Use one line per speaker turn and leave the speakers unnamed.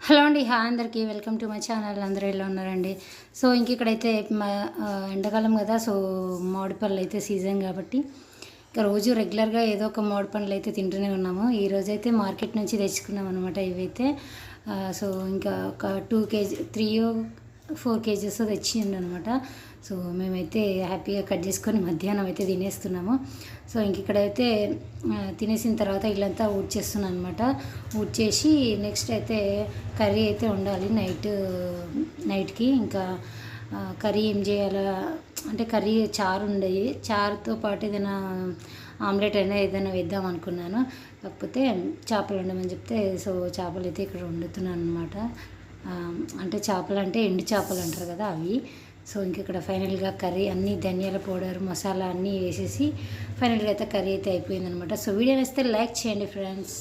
Hello అండి, అందరికీ welcome to my channel. అందరూ ఎలా ఉన్నారండి? సో ఇక్కడైతే ఎండాకాలం కదా, సో మామిడి పళ్ళు అయితే సీజన్ కాబట్టి ఇంకా రోజు రెగ్యులర్గా ఏదో ఒక మామిడి పండ్లు అయితే తింటూనే ఉన్నాము. ఈరోజు అయితే మార్కెట్ నుంచి తెచ్చుకున్నాం అనమాట. ఇవైతే సో ఇంకా ఒక 4 కేజెస్ తెచ్చిండు అనమాట. సో మేమైతే హ్యాపీగా కట్ చేసుకొని మధ్యాహ్నం అయితే తినేస్తున్నాము. సో ఇక్కడైతే తినేసిన తర్వాత ఇల్లంతా ఊడ్చేస్తున్నాను అనమాట. ఊడ్చేసి నెక్స్ట్ అయితే కర్రీ అయితే ఉండాలి నైట్కి. ఇంకా కర్రీ ఏం చేయాలా అంటే కర్రీ చారు ఉండేది, చారుతో పాటు ఏదైనా ఆమ్లెట్ అయినా ఏదైనా వేద్దాం అనుకున్నాను. కాకపోతే చేపలు వండమని చెప్తే సో చేపలు అయితే ఇక్కడ వండుతున్నాను అనమాట. అంటే చేపలు అంటే ఎండు చేపలు అంటారు కదా, అవి. సో ఇక్కడ ఫైనల్గా కర్రీ అన్నీ ధనియాల పౌడర్ మసాలా అన్నీ వేసేసి ఫైనల్గా అయితే కర్రీ అయితే అయిపోయిందనమాట. సో వీడియో వేస్తే లైక్ చేయండి ఫ్రెండ్స్.